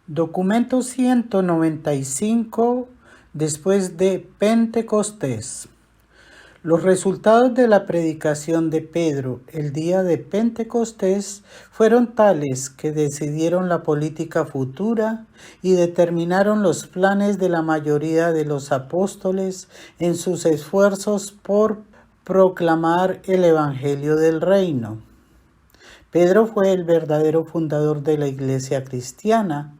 Documento 195 después de Pentecostés. Los resultados de la predicación de Pedro el día de Pentecostés fueron tales que decidieron la política futura y determinaron los planes de la mayoría de los apóstoles en sus esfuerzos por proclamar el Evangelio del Reino. Pedro fue el verdadero fundador de la iglesia cristiana.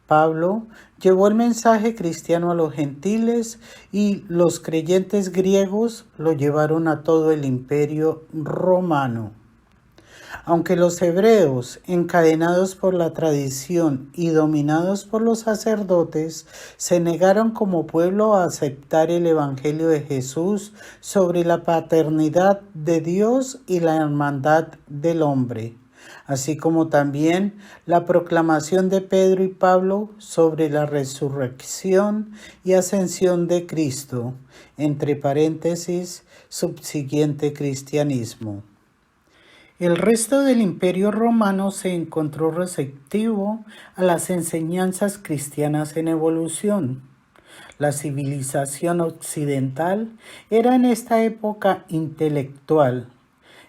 Pablo llevó el mensaje cristiano a los gentiles y los creyentes griegos lo llevaron a todo el imperio romano. Aunque los hebreos, encadenados por la tradición y dominados por los sacerdotes, se negaron como pueblo a aceptar el Evangelio de Jesús sobre la paternidad de Dios y la hermandad del hombre, así como también la proclamación de Pedro y Pablo sobre la resurrección y ascensión de Cristo, entre paréntesis, subsiguiente cristianismo. El resto del Imperio Romano se encontró receptivo a las enseñanzas cristianas en evolución. La civilización occidental era en esta época intelectual.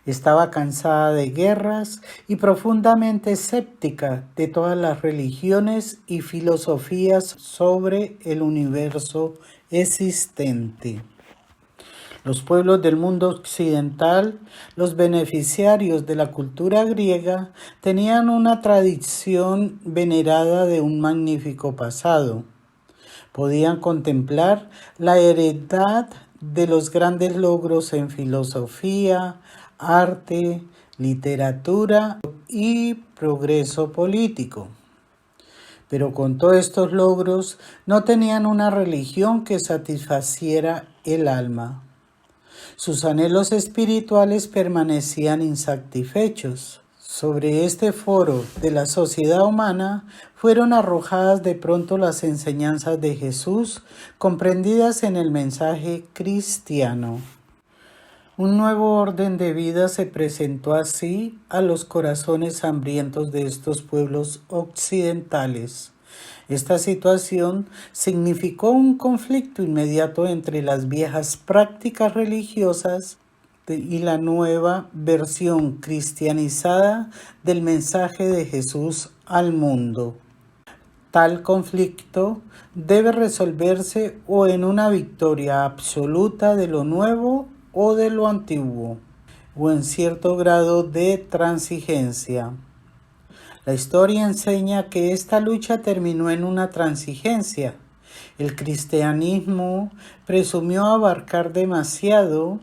Estaba cansada de guerras y profundamente escéptica de todas las religiones y filosofías sobre el universo existente. Los pueblos del mundo occidental, los beneficiarios de la cultura griega, tenían una tradición venerada de un magnífico pasado. Podían contemplar la heredad de los grandes logros en filosofía, arte, literatura y progreso político. Pero con todos estos logros no tenían una religión que satisfaciera el alma. Sus anhelos espirituales permanecían insatisfechos. Sobre este foro de la sociedad humana fueron arrojadas de pronto las enseñanzas de Jesús, comprendidas en el mensaje cristiano. Un nuevo orden de vida se presentó así a los corazones hambrientos de estos pueblos occidentales. Esta situación significó un conflicto inmediato entre las viejas prácticas religiosas y la nueva versión cristianizada del mensaje de Jesús al mundo. Tal conflicto debe resolverse o en una victoria absoluta de lo nuevo o de lo antiguo, o en cierto grado de transigencia. La historia enseña que esta lucha terminó en una transigencia. El cristianismo presumió abarcar demasiado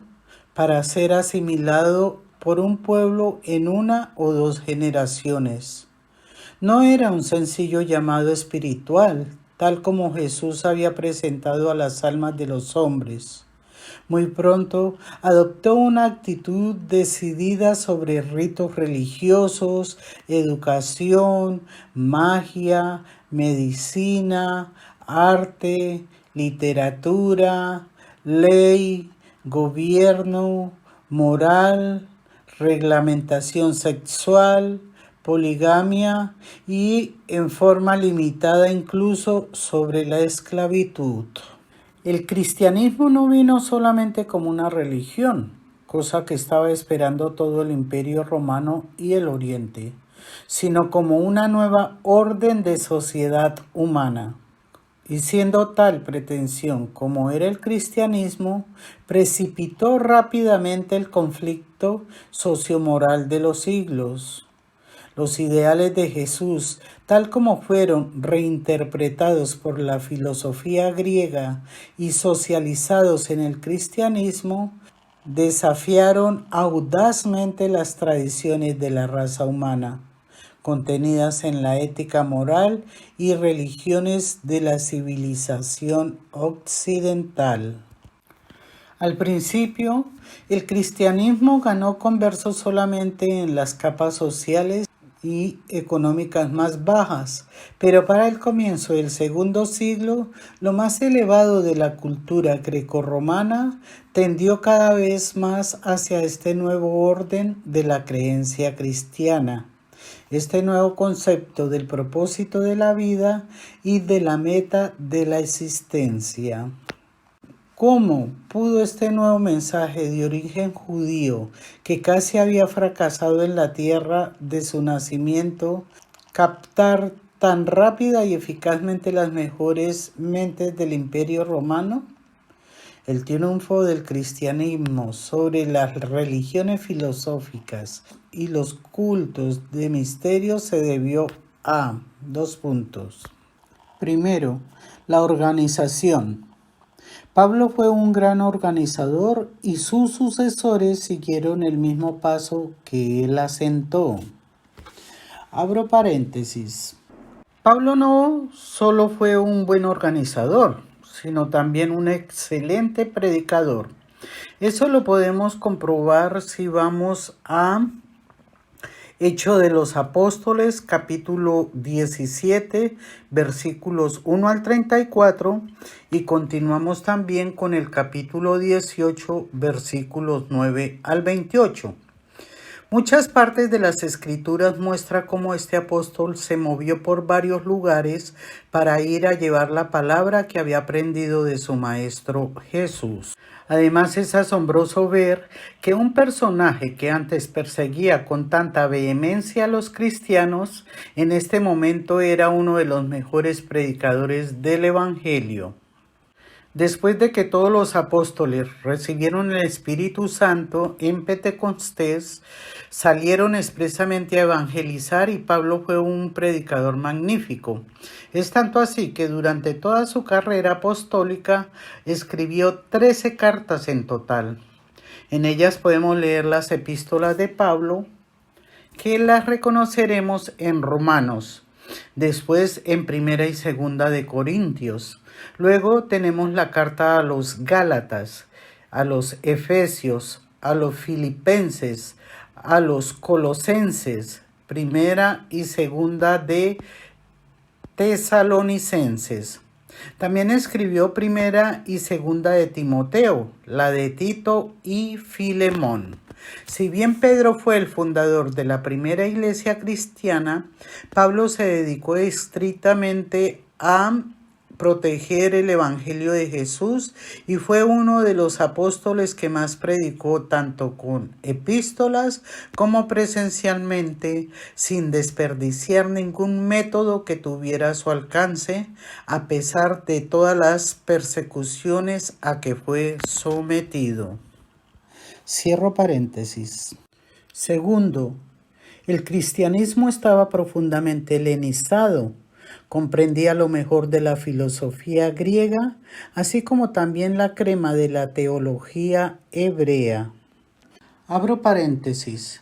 para ser asimilado por un pueblo en una o dos generaciones. No era un sencillo llamado espiritual, tal como Jesús había presentado a las almas de los hombres. Muy pronto adoptó una actitud decidida sobre ritos religiosos, educación, magia, medicina, arte, literatura, ley, gobierno, moral, reglamentación sexual, poligamia y, en forma limitada incluso, sobre la esclavitud. El cristianismo no vino solamente como una religión, cosa que estaba esperando todo el Imperio Romano y el Oriente, sino como una nueva orden de sociedad humana. Y siendo tal pretensión como era el cristianismo, precipitó rápidamente el conflicto sociomoral de los siglos. Los ideales de Jesús, tal como fueron reinterpretados por la filosofía griega y socializados en el cristianismo, desafiaron audazmente las tradiciones de la raza humana, contenidas en la ética moral y religiones de la civilización occidental. Al principio, el cristianismo ganó conversos solamente en las capas sociales y económicas más bajas, pero para el comienzo del segundo siglo, lo más elevado de la cultura grecorromana tendió cada vez más hacia este nuevo orden de la creencia cristiana. este nuevo concepto del propósito de la vida y de la meta de la existencia. ¿Cómo pudo este nuevo mensaje de origen judío, que casi había fracasado en la tierra de su nacimiento, captar tan rápida y eficazmente las mejores mentes del Imperio Romano? El triunfo del cristianismo sobre las religiones filosóficas y los cultos de misterio se debió a dos puntos. Primero, la organización. Pablo fue un gran organizador y sus sucesores siguieron el mismo paso que él asentó. Abro paréntesis. Pablo no solo fue un buen organizador, sino también un excelente predicador. Eso lo podemos comprobar si vamos a Hechos de los Apóstoles, capítulo 17, versículos 1 al 34, y continuamos también con el capítulo 18, versículos 9 al 28. Muchas partes de las Escrituras muestran cómo este apóstol se movió por varios lugares para ir a llevar la palabra que había aprendido de su maestro Jesús. Además, es asombroso ver que un personaje que antes perseguía con tanta vehemencia a los cristianos, en este momento era uno de los mejores predicadores del Evangelio. Después de que todos los apóstoles recibieron el Espíritu Santo en Pentecostés, salieron expresamente a evangelizar y Pablo fue un predicador magnífico. Es tanto así que durante toda su carrera apostólica escribió 13 cartas en total. En ellas podemos leer las epístolas de Pablo, que las reconoceremos en Romanos, después en Primera y Segunda de Corintios. Luego tenemos la carta a los Gálatas, a los Efesios, a los Filipenses, a los Colosenses, Primera y Segunda de Tesalonicenses. También escribió Primera y Segunda de Timoteo, la de Tito y Filemón. Si bien Pedro fue el fundador de la primera iglesia cristiana, Pablo se dedicó estrictamente a proteger el Evangelio de Jesús y fue uno de los apóstoles que más predicó tanto con epístolas como presencialmente, sin desperdiciar ningún método que tuviera a su alcance, a pesar de todas las persecuciones a que fue sometido. Cierro paréntesis. Segundo, el cristianismo estaba profundamente helenizado. Comprendía lo mejor de la filosofía griega, así como también la crema de la teología hebrea. Abro paréntesis.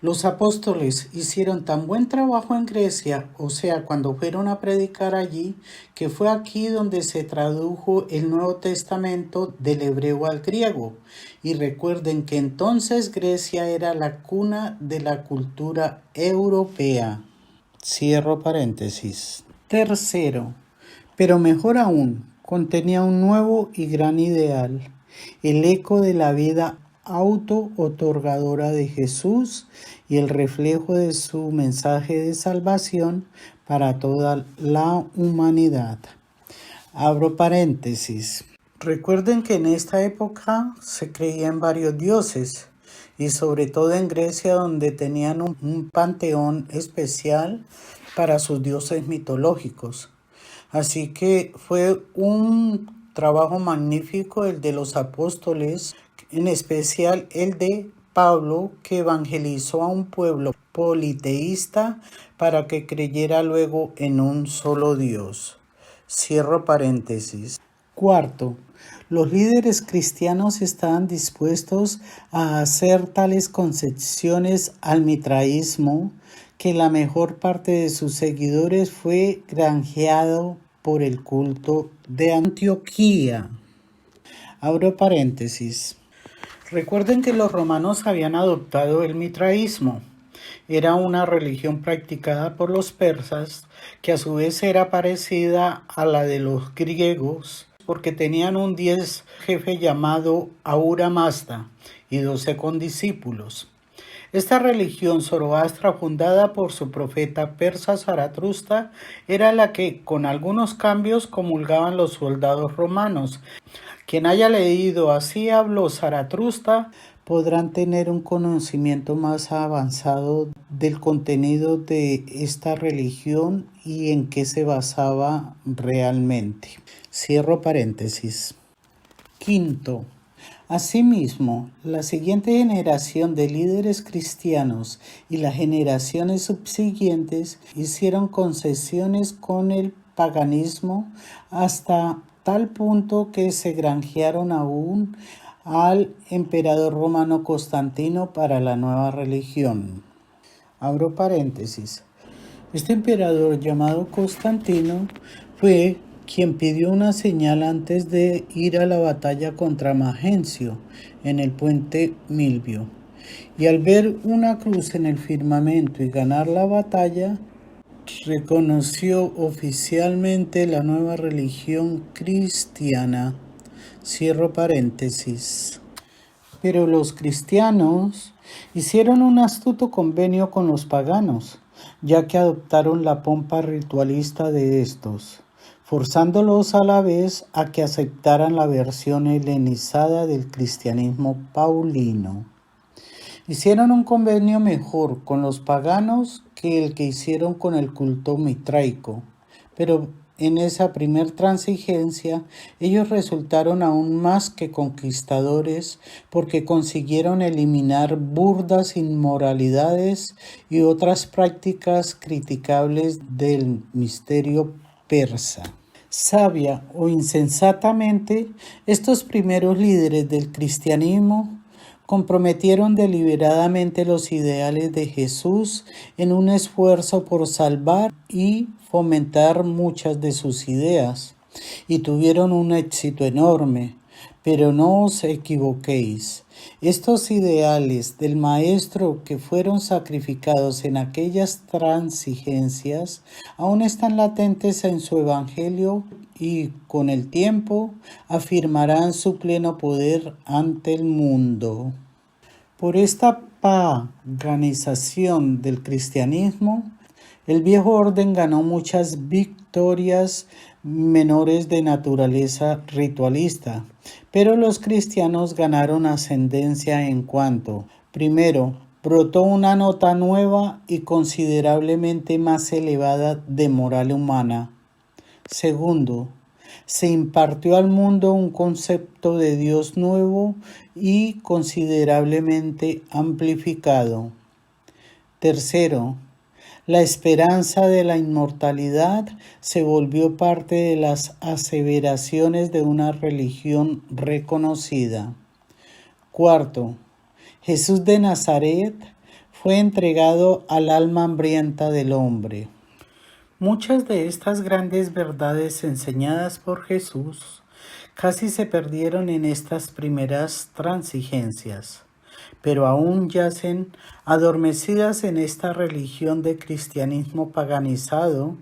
Los apóstoles hicieron tan buen trabajo en Grecia, o sea, cuando fueron a predicar allí, que fue aquí donde se tradujo el Nuevo Testamento del hebreo al griego. Y recuerden que entonces Grecia era la cuna de la cultura europea. Cierro paréntesis. Tercero, pero mejor aún, contenía un nuevo y gran ideal, el eco de la vida auto-otorgadora de Jesús y el reflejo de su mensaje de salvación para toda la humanidad. Abro paréntesis. Recuerden que en esta época se creía en varios dioses y sobre todo en Grecia, donde tenían un panteón especial para sus dioses mitológicos. Así que fue un trabajo magnífico el de los apóstoles, en especial el de Pablo, que evangelizó a un pueblo politeísta para que creyera luego en un solo Dios. Cierro paréntesis. Cuarto, los líderes cristianos estaban dispuestos a hacer tales concesiones al mitraísmo que la mejor parte de sus seguidores fue granjeado por el culto de Antioquía. Abro paréntesis. Recuerden que los romanos habían adoptado el mitraísmo. Era una religión practicada por los persas que a su vez era parecida a la de los griegos porque tenían un dios jefe llamado Ahura Mazda y 12 condiscípulos. Esta religión zoroastra, fundada por su profeta persa Zaratustra, era la que, con algunos cambios, comulgaban los soldados romanos. Quien haya leído Así habló Zaratustra podrán tener un conocimiento más avanzado del contenido de esta religión y en qué se basaba realmente. Cierro paréntesis. Quinto, asimismo, la siguiente generación de líderes cristianos y las generaciones subsiguientes hicieron concesiones con el paganismo hasta tal punto que se granjearon aún al emperador romano Constantino para la nueva religión. Abro paréntesis. Este emperador llamado Constantino fue quien pidió una señal antes de ir a la batalla contra Magencio en el puente Milvio. Y al ver una cruz en el firmamento y ganar la batalla, reconoció oficialmente la nueva religión cristiana. Cierro paréntesis. Pero los cristianos hicieron un astuto convenio con los paganos, ya que adoptaron la pompa ritualista de estos, forzándolos a la vez a que aceptaran la versión helenizada del cristianismo paulino. Hicieron un convenio mejor con los paganos que el que hicieron con el culto mitraico, pero en esa primer transigencia, ellos resultaron aún más que conquistadores porque consiguieron eliminar burdas inmoralidades y otras prácticas criticables del misterio persa. Sabia o insensatamente, estos primeros líderes del cristianismo comprometieron deliberadamente los ideales de Jesús en un esfuerzo por salvar y fomentar muchas de sus ideas, y tuvieron un éxito enorme. Pero no os equivoquéis. Estos ideales del Maestro que fueron sacrificados en aquellas transigencias aún están latentes en su Evangelio y con el tiempo afirmarán su pleno poder ante el mundo. Por esta paganización del cristianismo, el viejo orden ganó muchas victorias menores de naturaleza ritualista, pero los cristianos ganaron ascendencia en cuanto, primero, brotó una nota nueva y considerablemente más elevada de moral humana. Segundo, se impartió al mundo un concepto de Dios nuevo y considerablemente amplificado. Tercero, la esperanza de la inmortalidad se volvió parte de las aseveraciones de una religión reconocida. Cuarto, Jesús de Nazaret fue entregado al alma hambrienta del hombre. Muchas de estas grandes verdades enseñadas por Jesús casi se perdieron en estas primeras transigencias, pero aún yacen adormecidas en esta religión de cristianismo paganizado,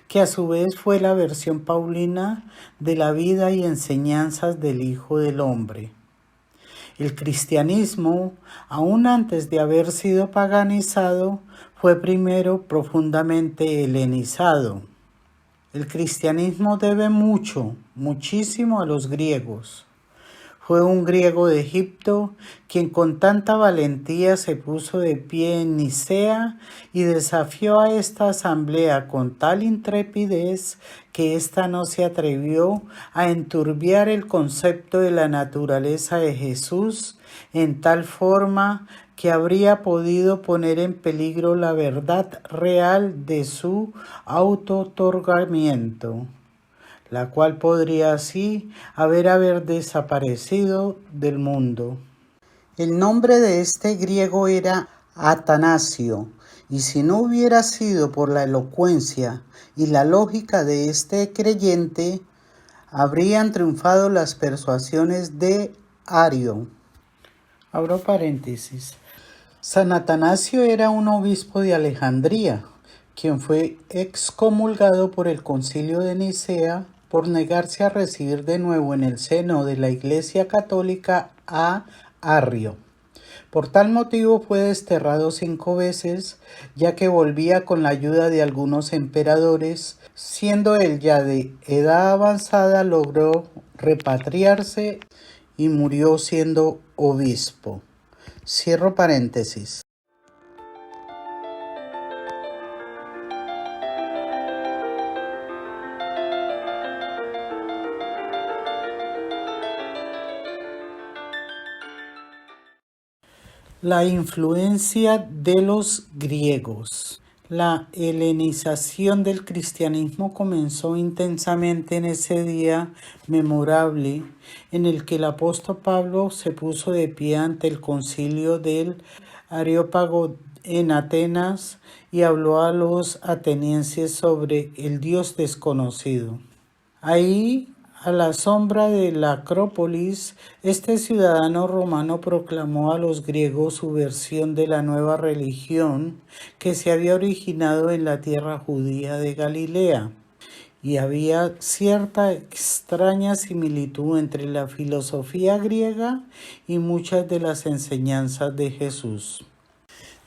que a su vez fue la versión paulina de la vida y enseñanzas del Hijo del Hombre. El cristianismo, aún antes de haber sido paganizado, fue primero profundamente helenizado. El cristianismo debe muchísimo a los griegos. Fue un griego de Egipto quien con tanta valentía se puso de pie en Nicea y desafió a esta asamblea con tal intrepidez que ésta no se atrevió a enturbiar el concepto de la naturaleza de Jesús en tal forma que habría podido poner en peligro la verdad real de su auto-otorgamiento, la cual podría así haber desaparecido del mundo. El nombre de este griego era Atanasio, y si no hubiera sido por la elocuencia y la lógica de este creyente, habrían triunfado las persuasiones de Ario. Abro paréntesis. San Atanasio era un obispo de Alejandría, quien fue excomulgado por el Concilio de Nicea por negarse a recibir de nuevo en el seno de la Iglesia Católica a Arrio. Por tal motivo fue desterrado 5 veces, ya que volvía con la ayuda de algunos emperadores. Siendo él ya de edad avanzada, logró repatriarse y murió siendo obispo. Cierro paréntesis. La influencia de los griegos. La helenización del cristianismo comenzó intensamente en ese día memorable en el que el apóstol Pablo se puso de pie ante el concilio del Areópago en Atenas y habló a los atenienses sobre el Dios desconocido. Ahí, a la sombra de la Acrópolis, este ciudadano romano proclamó a los griegos su versión de la nueva religión que se había originado en la tierra judía de Galilea. Y había cierta extraña similitud entre la filosofía griega y muchas de las enseñanzas de Jesús.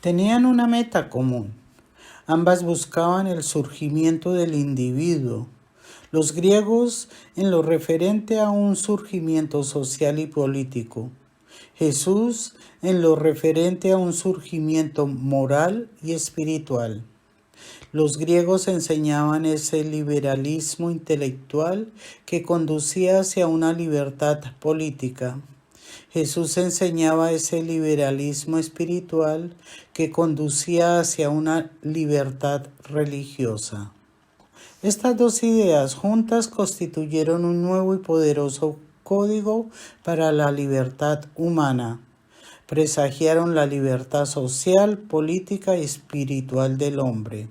Tenían una meta común. Ambas buscaban el surgimiento del individuo. Los griegos en lo referente a un surgimiento social y político. Jesús en lo referente a un surgimiento moral y espiritual. Los griegos enseñaban ese liberalismo intelectual que conducía hacia una libertad política. Jesús enseñaba ese liberalismo espiritual que conducía hacia una libertad religiosa. Estas dos ideas juntas constituyeron un nuevo y poderoso código para la libertad humana. Presagiaron la libertad social, política y espiritual del hombre.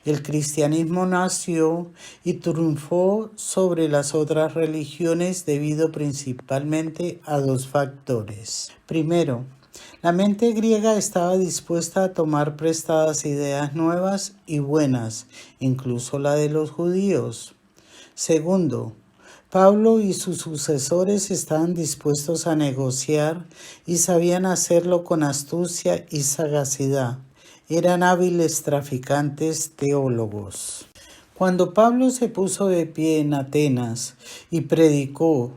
El cristianismo nació y triunfó sobre las otras religiones debido principalmente a 2 factores. Primero, la mente griega estaba dispuesta a tomar prestadas ideas nuevas y buenas, incluso la de los judíos. Segundo, Pablo y sus sucesores estaban dispuestos a negociar y sabían hacerlo con astucia y sagacidad. Eran hábiles traficantes teólogos. Cuando Pablo se puso de pie en Atenas y predicó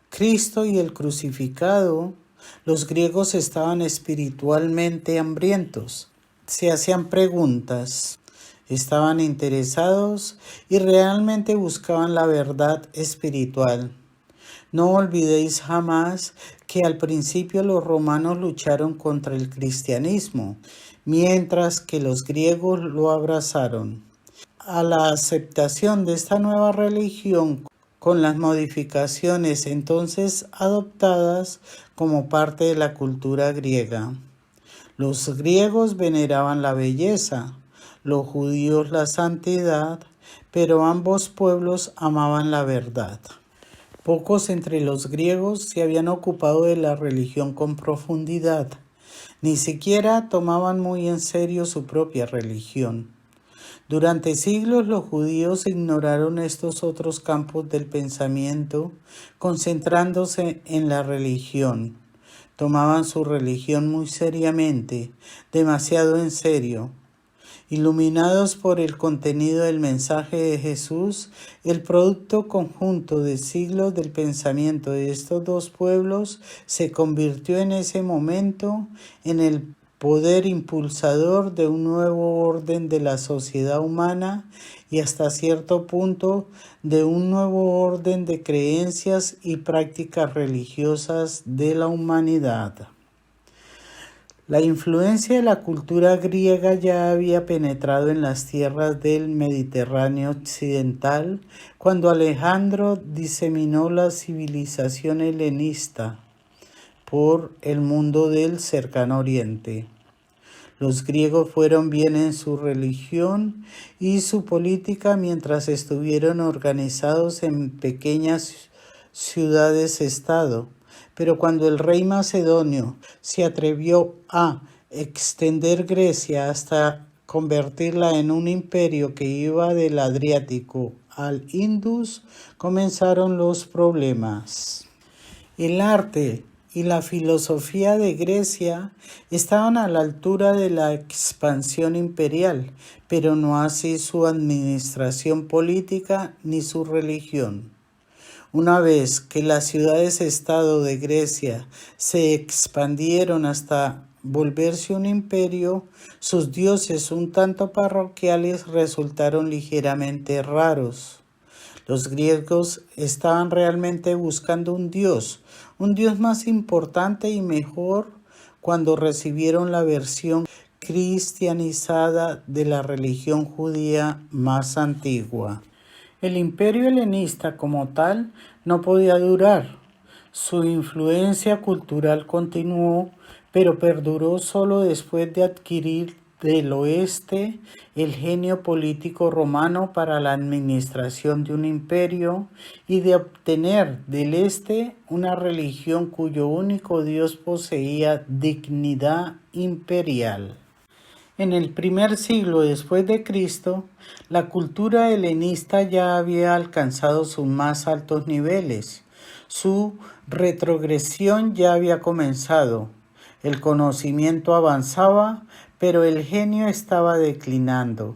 Cristo y el crucificado, los griegos estaban espiritualmente hambrientos. Se hacían preguntas, estaban interesados y realmente buscaban la verdad espiritual. No olvidéis jamás que al principio los romanos lucharon contra el cristianismo, mientras que los griegos lo abrazaron. A la aceptación de esta nueva religión con las modificaciones entonces adoptadas como parte de la cultura griega. Los griegos veneraban la belleza, los judíos la santidad, pero ambos pueblos amaban la verdad. Pocos entre los griegos se habían ocupado de la religión con profundidad, ni siquiera tomaban muy en serio su propia religión. Durante siglos los judíos ignoraron estos otros campos del pensamiento, concentrándose en la religión. Tomaban su religión muy seriamente, demasiado en serio. Iluminados por el contenido del mensaje de Jesús, el producto conjunto de siglos del pensamiento de estos dos pueblos se convirtió en ese momento en el poder impulsador de un nuevo orden de la sociedad humana y hasta cierto punto de un nuevo orden de creencias y prácticas religiosas de la humanidad. La influencia de la cultura griega ya había penetrado en las tierras del Mediterráneo occidental cuando Alejandro diseminó la civilización helenista por el mundo del cercano oriente. Los griegos fueron bien en su religión y su política mientras estuvieron organizados en pequeñas ciudades-estado. Pero cuando el rey macedonio se atrevió a extender Grecia hasta convertirla en un imperio que iba del Adriático al Indus, comenzaron los problemas. El arte y la filosofía de Grecia estaban a la altura de la expansión imperial, pero no así su administración política ni su religión. Una vez que las ciudades-estado de Grecia se expandieron hasta volverse un imperio, sus dioses un tanto parroquiales resultaron ligeramente raros. Los griegos estaban realmente buscando un dios más importante y mejor cuando recibieron la versión cristianizada de la religión judía más antigua. El imperio helenista como tal no podía durar. Su influencia cultural continuó, pero perduró solo después de adquirir del oeste el genio político romano para la administración de un imperio y de obtener del este una religión cuyo único dios poseía dignidad imperial. En el primer siglo después de Cristo, la cultura helenista ya había alcanzado sus más altos niveles. Su retrogresión ya había comenzado. El conocimiento avanzaba, pero el genio estaba declinando.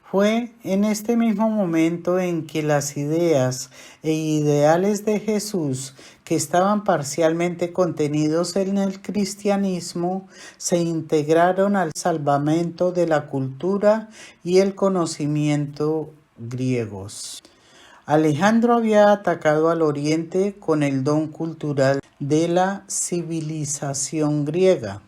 Fue en este mismo momento en que las ideas e ideales de Jesús, que estaban parcialmente contenidos en el cristianismo, se integraron al salvamento de la cultura y el conocimiento griegos. Alejandro había atacado al oriente con el don cultural de la civilización griega.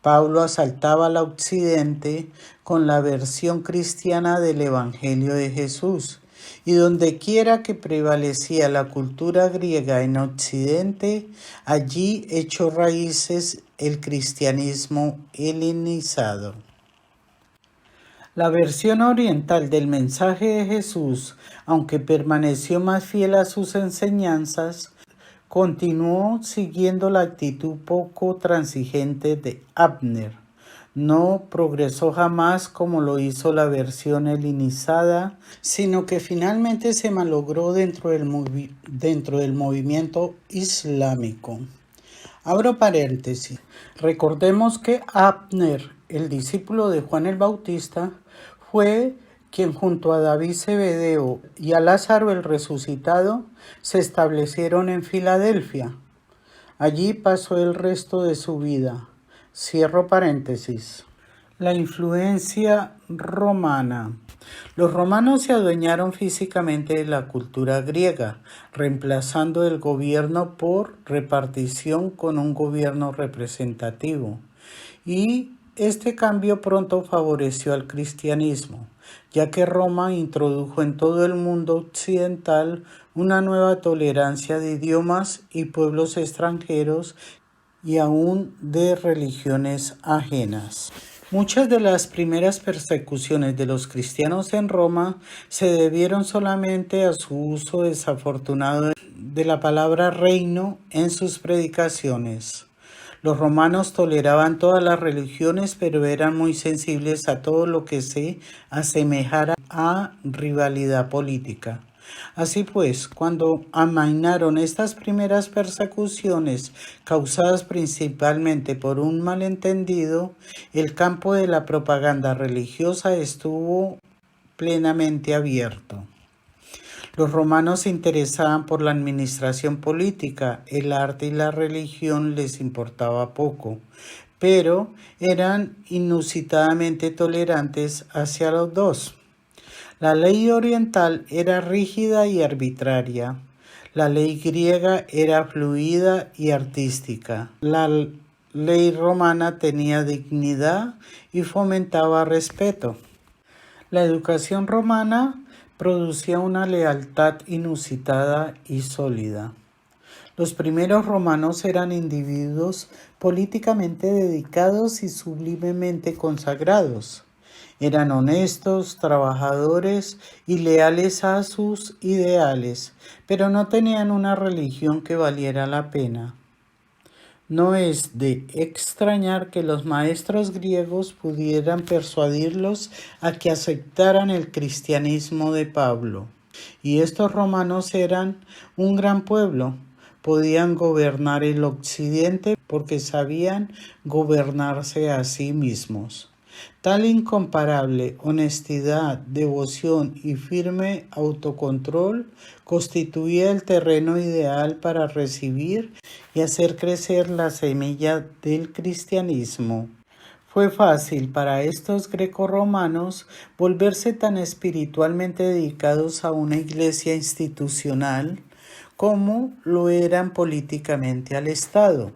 Pablo asaltaba al occidente con la versión cristiana del Evangelio de Jesús, y dondequiera que prevalecía la cultura griega en occidente, allí echó raíces el cristianismo helenizado. La versión oriental del mensaje de Jesús, aunque permaneció más fiel a sus enseñanzas, continuó siguiendo la actitud poco transigente de Abner. No progresó jamás como lo hizo la versión helenizada, sino que finalmente se malogró dentro del movimiento islámico. Abro paréntesis. Recordemos que Abner, el discípulo de Juan el Bautista, fue quien junto a David Zebedeo y a Lázaro el resucitado se establecieron en Filadelfia. Allí pasó el resto de su vida. Cierro paréntesis. La influencia romana. Los romanos se adueñaron físicamente de la cultura griega, reemplazando el gobierno por repartición con un gobierno representativo. Y este cambio pronto favoreció al cristianismo, ya que Roma introdujo en todo el mundo occidental una nueva tolerancia de idiomas y pueblos extranjeros y aún de religiones ajenas. Muchas de las primeras persecuciones de los cristianos en Roma se debieron solamente a su uso desafortunado de la palabra reino en sus predicaciones. Los romanos toleraban todas las religiones, pero eran muy sensibles a todo lo que se asemejara a rivalidad política. Así pues, cuando amainaron estas primeras persecuciones, causadas principalmente por un malentendido, el campo de la propaganda religiosa estuvo plenamente abierto. Los romanos se interesaban por la administración política, el arte y la religión les importaba poco, pero eran inusitadamente tolerantes hacia los dos. La ley oriental era rígida y arbitraria. La ley griega era fluida y artística. La ley romana tenía dignidad y fomentaba respeto. La educación romana producía una lealtad inusitada y sólida. Los primeros romanos eran individuos políticamente dedicados y sublimemente consagrados. Eran honestos, trabajadores y leales a sus ideales, pero no tenían una religión que valiera la pena. No es de extrañar que los maestros griegos pudieran persuadirlos a que aceptaran el cristianismo de Pablo. Y estos romanos eran un gran pueblo, podían gobernar el occidente porque sabían gobernarse a sí mismos. Tal incomparable honestidad, devoción y firme autocontrol constituía el terreno ideal para recibir y hacer crecer la semilla del cristianismo. Fue fácil para estos grecorromanos volverse tan espiritualmente dedicados a una iglesia institucional como lo eran políticamente al Estado.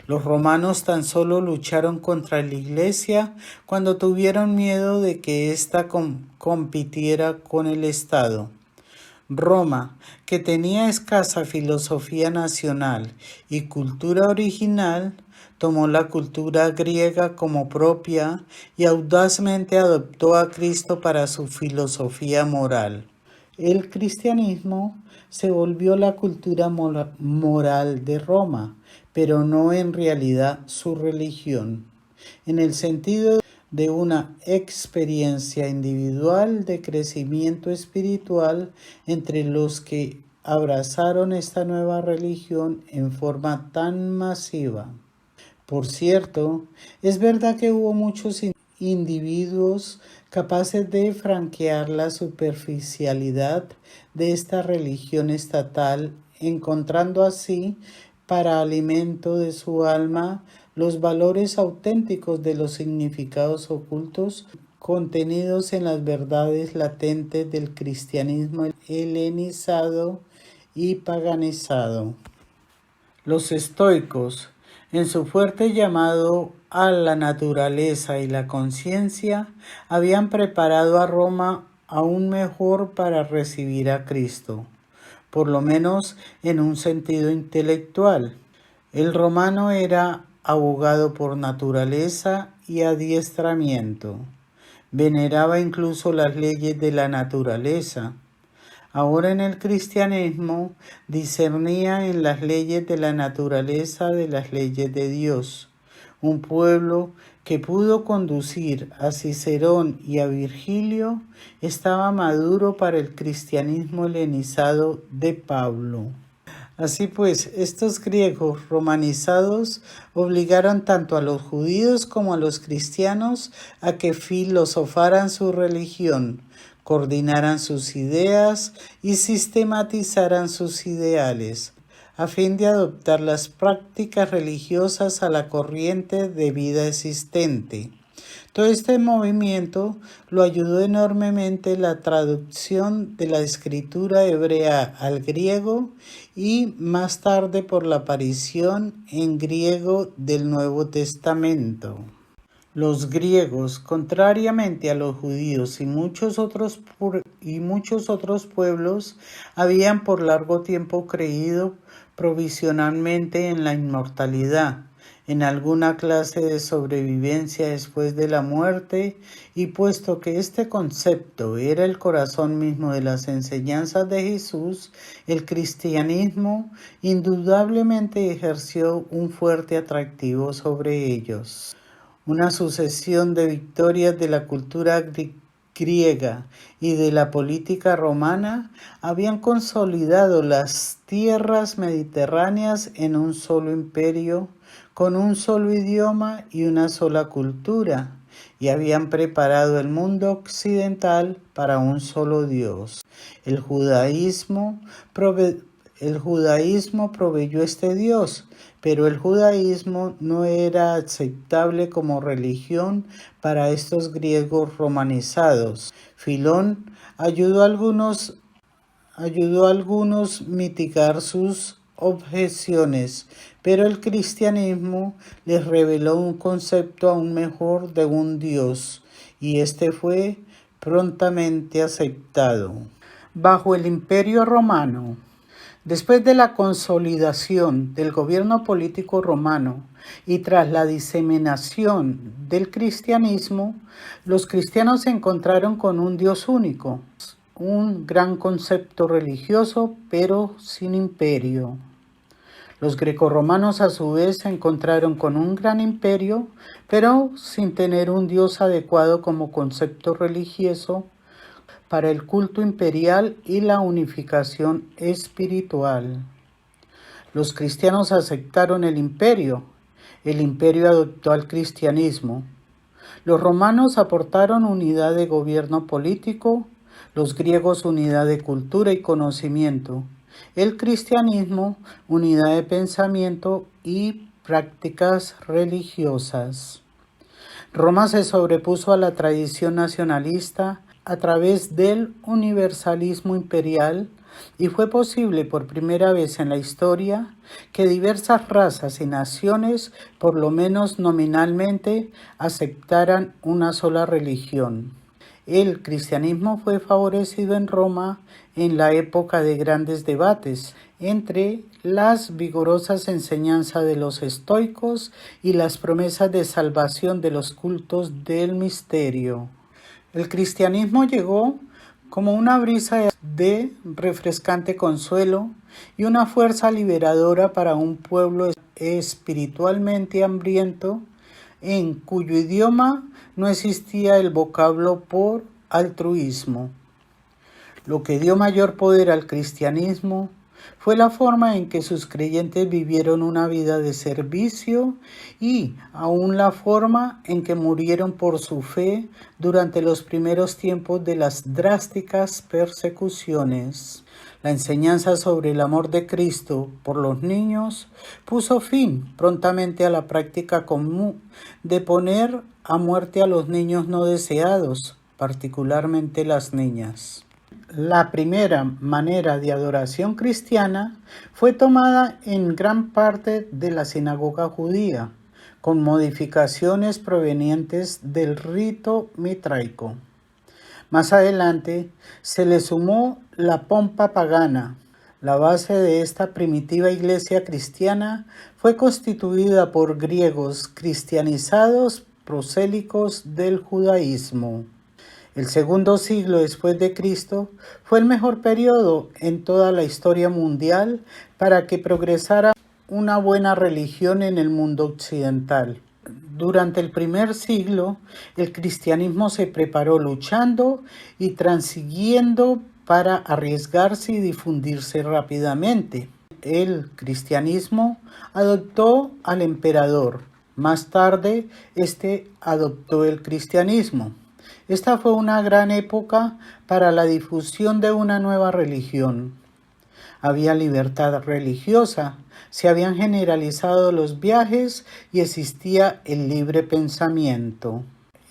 Los romanos tan solo lucharon contra la iglesia cuando tuvieron miedo de que ésta compitiera con el Estado. Roma, que tenía escasa filosofía nacional y cultura original, tomó la cultura griega como propia y audazmente adoptó a Cristo para su filosofía moral. El cristianismo se volvió la cultura moral de Roma, pero no en realidad su religión, en el sentido de una experiencia individual de crecimiento espiritual entre los que abrazaron esta nueva religión en forma tan masiva. Por cierto, es verdad que hubo muchos individuos capaces de franquear la superficialidad de esta religión estatal, encontrando así, para alimento de su alma, los valores auténticos de los significados ocultos contenidos en las verdades latentes del cristianismo helenizado y paganizado. Los estoicos, en su fuerte llamado a la naturaleza y la conciencia, habían preparado a Roma aún mejor para recibir a Cristo, por lo menos en un sentido intelectual. El romano era abogado por naturaleza y adiestramiento. Veneraba incluso las leyes de la naturaleza. Ahora en el cristianismo discernía en las leyes de la naturaleza de las leyes de Dios. Un pueblo que pudo conducir a Cicerón y a Virgilio estaba maduro para el cristianismo helenizado de Pablo. Así pues, estos griegos romanizados obligaron tanto a los judíos como a los cristianos a que filosofaran su religión, coordinaran sus ideas y sistematizaran sus ideales, a fin de adoptar las prácticas religiosas a la corriente de vida existente. Todo este movimiento lo ayudó enormemente la traducción de la escritura hebrea al griego y más tarde por la aparición en griego del Nuevo Testamento. Los griegos, contrariamente a los judíos y muchos otros pueblos, habían por largo tiempo creído provisionalmente en la inmortalidad, en alguna clase de sobrevivencia después de la muerte, y puesto que este concepto era el corazón mismo de las enseñanzas de Jesús, el cristianismo indudablemente ejerció un fuerte atractivo sobre ellos. Una sucesión de victorias de la cultura griega y de la política romana habían consolidado las tierras mediterráneas en un solo imperio, con un solo idioma y una sola cultura, y habían preparado el mundo occidental para un solo Dios. El judaísmo proveyó este Dios, pero el judaísmo no era aceptable como religión para estos griegos romanizados. Filón ayudó a algunos mitigar sus objeciones, pero el cristianismo les reveló un concepto aún mejor de un Dios, y este fue prontamente aceptado. Bajo el Imperio Romano, después de la consolidación del gobierno político romano y tras la diseminación del cristianismo, los cristianos se encontraron con un Dios único, un gran concepto religioso, pero sin imperio. Los grecorromanos a su vez se encontraron con un gran imperio, pero sin tener un Dios adecuado como concepto religioso para el culto imperial y la unificación espiritual. Los cristianos aceptaron el imperio adoptó al cristianismo. Los romanos aportaron unidad de gobierno político, los griegos unidad de cultura y conocimiento, el cristianismo unidad de pensamiento y prácticas religiosas. Roma se sobrepuso a la tradición nacionalista a través del universalismo imperial y fue posible por primera vez en la historia que diversas razas y naciones, por lo menos nominalmente, aceptaran una sola religión. El cristianismo fue favorecido en Roma en la época de grandes debates entre las vigorosas enseñanzas de los estoicos y las promesas de salvación de los cultos del misterio. El cristianismo llegó como una brisa de refrescante consuelo y una fuerza liberadora para un pueblo espiritualmente hambriento en cuyo idioma no existía el vocablo por altruismo. Lo que dio mayor poder al cristianismo fue la forma en que sus creyentes vivieron una vida de servicio y aún la forma en que murieron por su fe durante los primeros tiempos de las drásticas persecuciones. La enseñanza sobre el amor de Cristo por los niños puso fin prontamente a la práctica común de poner a muerte a los niños no deseados, particularmente las niñas. La primera manera de adoración cristiana fue tomada en gran parte de la sinagoga judía, con modificaciones provenientes del rito mitraico. Más adelante se le sumó la pompa pagana. La base de esta primitiva iglesia cristiana fue constituida por griegos cristianizados prosélicos del judaísmo. El segundo siglo después de Cristo fue el mejor periodo en toda la historia mundial para que progresara una buena religión en el mundo occidental. Durante el primer siglo, el cristianismo se preparó luchando y transiguiendo para arriesgarse y difundirse rápidamente. El cristianismo adoptó al emperador. Más tarde, este adoptó el cristianismo. Esta fue una gran época para la difusión de una nueva religión. Había libertad religiosa, se habían generalizado los viajes y existía el libre pensamiento.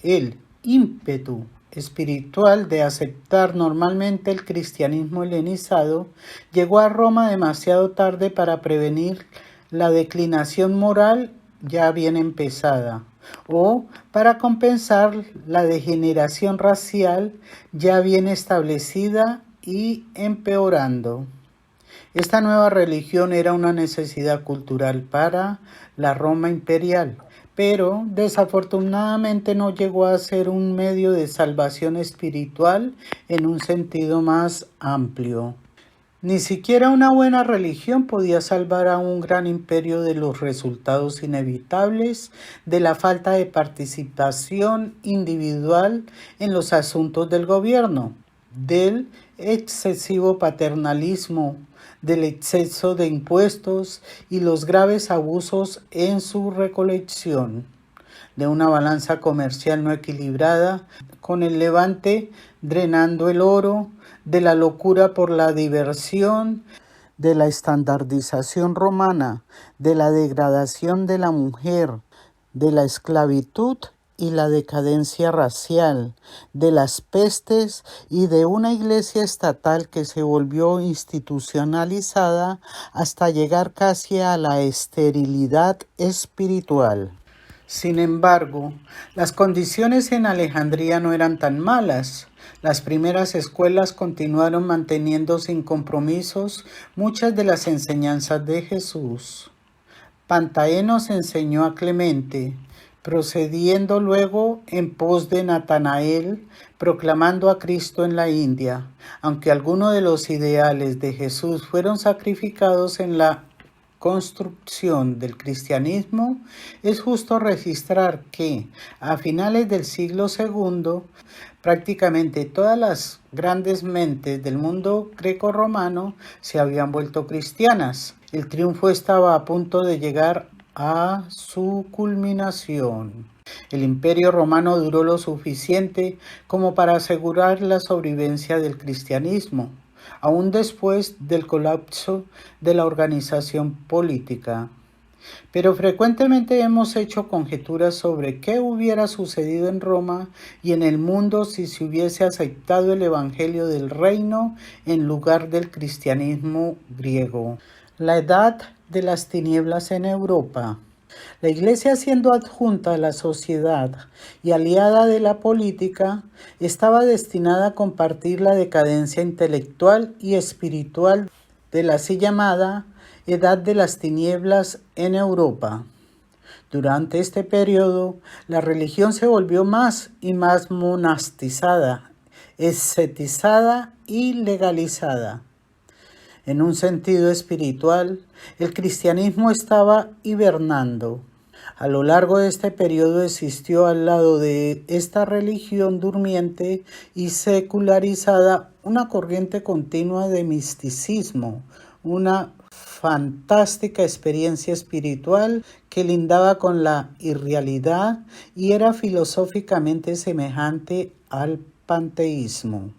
El ímpetu espiritual de aceptar normalmente el cristianismo helenizado llegó a Roma demasiado tarde para prevenir la declinación moral ya bien empezada, o para compensar la degeneración racial ya bien establecida y empeorando. Esta nueva religión era una necesidad cultural para la Roma imperial, pero desafortunadamente no llegó a ser un medio de salvación espiritual en un sentido más amplio. Ni siquiera una buena religión podía salvar a un gran imperio de los resultados inevitables de la falta de participación individual en los asuntos del gobierno, del excesivo paternalismo, del exceso de impuestos y los graves abusos en su recolección, de una balanza comercial no equilibrada, con el levante drenando el oro, de la locura por la diversión, de la estandardización romana, de la degradación de la mujer, de la esclavitud y la decadencia racial, de las pestes y de una iglesia estatal que se volvió institucionalizada hasta llegar casi a la esterilidad espiritual. Sin embargo, las condiciones en Alejandría no eran tan malas. Las primeras escuelas continuaron manteniendo sin compromisos muchas de las enseñanzas de Jesús. Pantaenos enseñó a Clemente, procediendo luego en pos de Natanael, proclamando a Cristo en la India, aunque algunos de los ideales de Jesús fueron sacrificados en la construcción del cristianismo, es justo registrar que a finales del siglo II, prácticamente todas las grandes mentes del mundo greco-romano se habían vuelto cristianas. El triunfo estaba a punto de llegar a su culminación. El Imperio Romano duró lo suficiente como para asegurar la sobrevivencia del cristianismo, aún después del colapso de la organización política. Pero frecuentemente hemos hecho conjeturas sobre qué hubiera sucedido en Roma y en el mundo si se hubiese aceptado el Evangelio del Reino en lugar del cristianismo griego. La edad de las tinieblas en Europa. La Iglesia, siendo adjunta a la sociedad y aliada de la política, estaba destinada a compartir la decadencia intelectual y espiritual de la así llamada Edad de las Tinieblas en Europa. Durante este periodo, la religión se volvió más y más monastizada, escetizada y legalizada. En un sentido espiritual, el cristianismo estaba hibernando. A lo largo de este periodo existió al lado de esta religión durmiente y secularizada una corriente continua de misticismo, una fantástica experiencia espiritual que lindaba con la irrealidad y era filosóficamente semejante al panteísmo.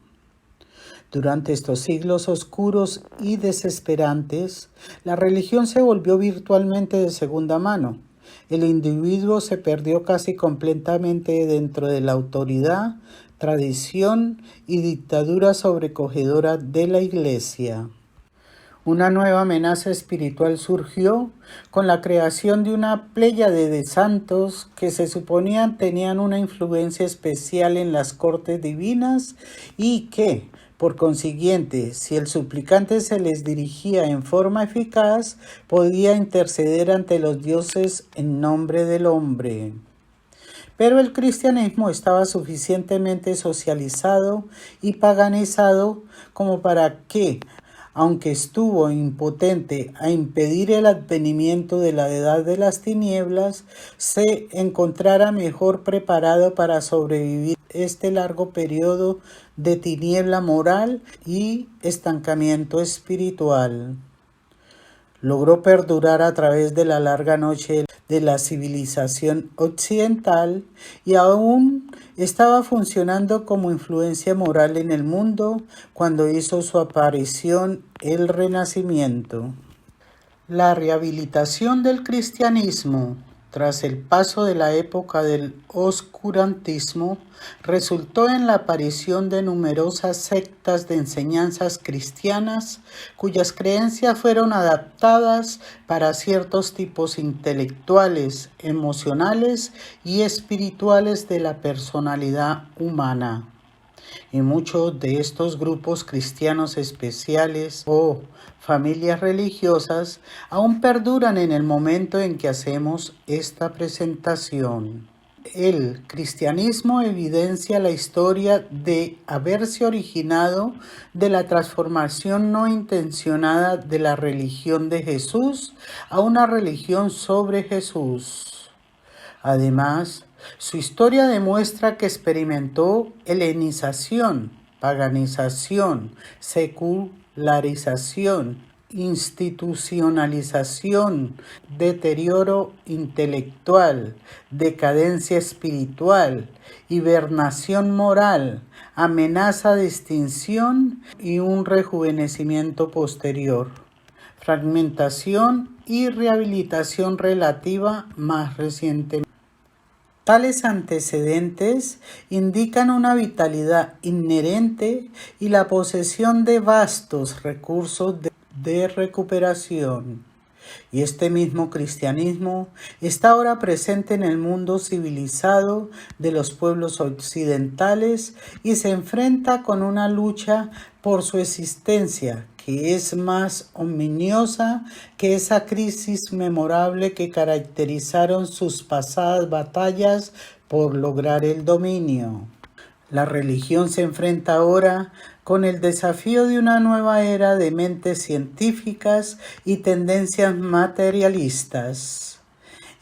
Durante estos siglos oscuros y desesperantes, la religión se volvió virtualmente de segunda mano. El individuo se perdió casi completamente dentro de la autoridad, tradición y dictadura sobrecogedora de la Iglesia. Una nueva amenaza espiritual surgió con la creación de una pléyade de santos que se suponían tenían una influencia especial en las cortes divinas y que, por consiguiente, si el suplicante se les dirigía en forma eficaz, podía interceder ante los dioses en nombre del hombre. Pero el cristianismo estaba suficientemente socializado y paganizado como para que, aunque estuvo impotente a impedir el advenimiento de la edad de las tinieblas, se encontrara mejor preparado para sobrevivir este largo periodo de tiniebla moral y estancamiento espiritual. Logró perdurar a través de la larga noche de la civilización occidental y aún estaba funcionando como influencia moral en el mundo cuando hizo su aparición el Renacimiento. La rehabilitación del cristianismo tras el paso de la época del oscurantismo resultó en la aparición de numerosas sectas de enseñanzas cristianas cuyas creencias fueron adaptadas para ciertos tipos intelectuales, emocionales y espirituales de la personalidad humana. Y muchos de estos grupos cristianos especiales o familias religiosas aún perduran en el momento en que hacemos esta presentación. El cristianismo evidencia la historia de haberse originado de la transformación no intencionada de la religión de Jesús a una religión sobre Jesús. Además, su historia demuestra que experimentó helenización, paganización, secularización, institucionalización, deterioro intelectual, decadencia espiritual, hibernación moral, amenaza de extinción y un rejuvenecimiento posterior, fragmentación y rehabilitación relativa más recientemente. Tales antecedentes indican una vitalidad inherente y la posesión de vastos recursos de recuperación. Y este mismo cristianismo está ahora presente en el mundo civilizado de los pueblos occidentales y se enfrenta con una lucha por su existencia que es más ominiosa que esa crisis memorable que caracterizaron sus pasadas batallas por lograr el dominio. La religión se enfrenta ahora con el desafío de una nueva era de mentes científicas y tendencias materialistas.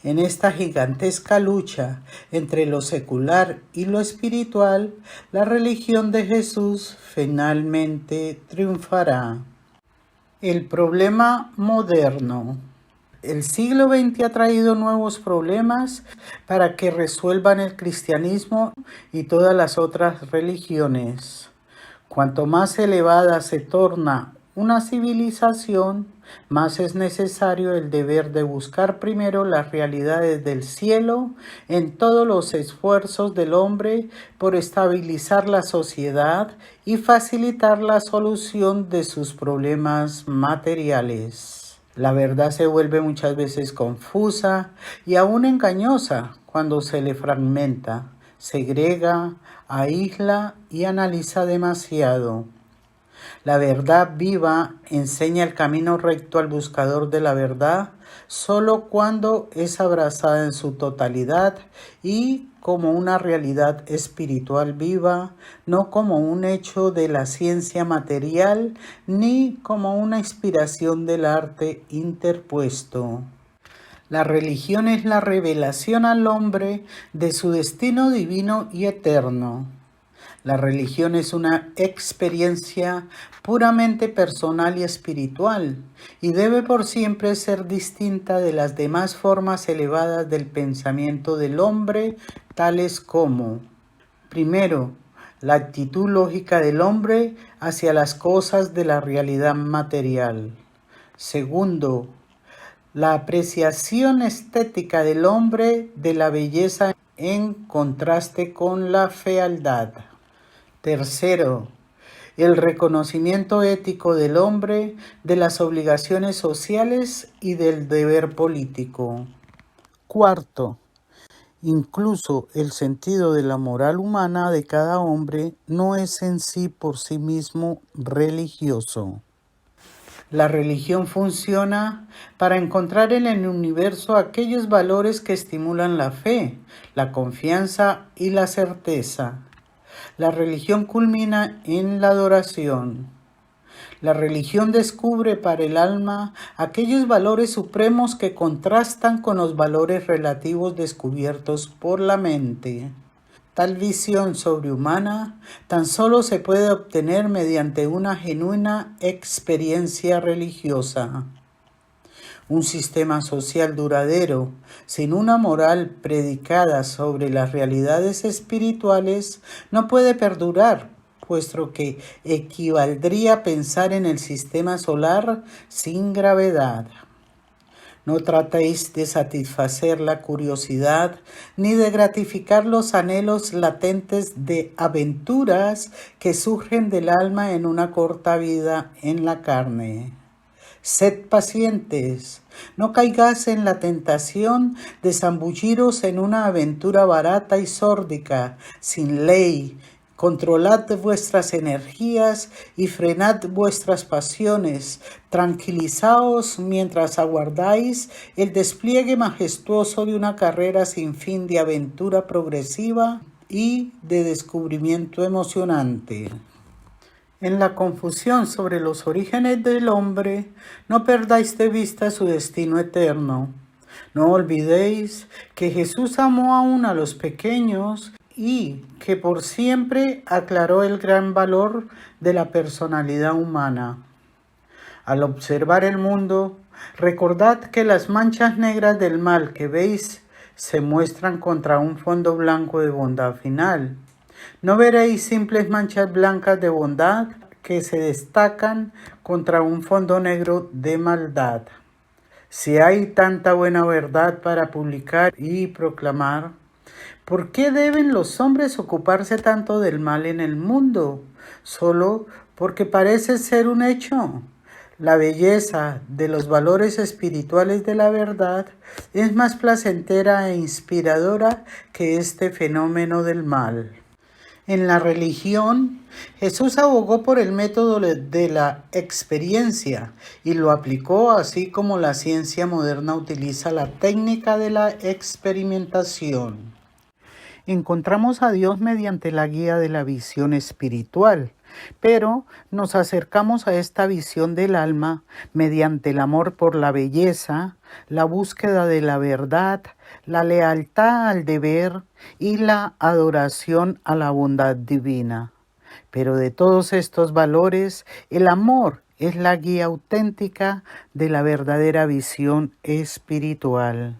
En esta gigantesca lucha entre lo secular y lo espiritual, la religión de Jesús finalmente triunfará. El problema moderno. El siglo XX ha traído nuevos problemas para que resuelvan el cristianismo y todas las otras religiones. Cuanto más elevada se torna una civilización, más es necesario el deber de buscar primero las realidades del cielo en todos los esfuerzos del hombre por estabilizar la sociedad y facilitar la solución de sus problemas materiales. La verdad se vuelve muchas veces confusa y aún engañosa cuando se le fragmenta, segrega, aísla y analiza demasiado. La verdad viva enseña el camino recto al buscador de la verdad solo cuando es abrazada en su totalidad y como una realidad espiritual viva, no como un hecho de la ciencia material ni como una inspiración del arte interpuesto. La religión es la revelación al hombre de su destino divino y eterno. La religión es una experiencia puramente personal y espiritual y debe por siempre ser distinta de las demás formas elevadas del pensamiento del hombre, tales como, primero, la actitud lógica del hombre hacia las cosas de la realidad material. Segundo, la apreciación estética del hombre de la belleza en contraste con la fealdad. Tercero, el reconocimiento ético del hombre de las obligaciones sociales y del deber político. Cuarto, incluso el sentido de la moral humana de cada hombre no es en sí por sí mismo religioso. La religión funciona para encontrar en el universo aquellos valores que estimulan la fe, la confianza y la certeza. La religión culmina en la adoración. La religión descubre para el alma aquellos valores supremos que contrastan con los valores relativos descubiertos por la mente. Tal visión sobrehumana tan solo se puede obtener mediante una genuina experiencia religiosa. Un sistema social duradero, sin una moral predicada sobre las realidades espirituales, no puede perdurar, puesto que equivaldría a pensar en el sistema solar sin gravedad. No tratéis de satisfacer la curiosidad ni de gratificar los anhelos latentes de aventuras que surgen del alma en una corta vida en la carne. Sed pacientes, no caigáis en la tentación de zambulliros en una aventura barata y sórdica, sin ley. Controlad vuestras energías y frenad vuestras pasiones. Tranquilizaos mientras aguardáis el despliegue majestuoso de una carrera sin fin de aventura progresiva y de descubrimiento emocionante. En la confusión sobre los orígenes del hombre, no perdáis de vista su destino eterno. No olvidéis que Jesús amó aún a los pequeños y que por siempre aclaró el gran valor de la personalidad humana. Al observar el mundo, recordad que las manchas negras del mal que veis se muestran contra un fondo blanco de bondad final. No veréis simples manchas blancas de bondad que se destacan contra un fondo negro de maldad. Si hay tanta buena verdad para publicar y proclamar, ¿por qué deben los hombres ocuparse tanto del mal en el mundo? Solo porque parece ser un hecho. La belleza de los valores espirituales de la verdad es más placentera e inspiradora que este fenómeno del mal. En la religión, Jesús abogó por el método de la experiencia y lo aplicó así como la ciencia moderna utiliza la técnica de la experimentación. Encontramos a Dios mediante la guía de la visión espiritual, pero nos acercamos a esta visión del alma mediante el amor por la belleza, la búsqueda de la verdad, la lealtad al deber y la adoración a la bondad divina. Pero de todos estos valores, el amor es la guía auténtica de la verdadera visión espiritual.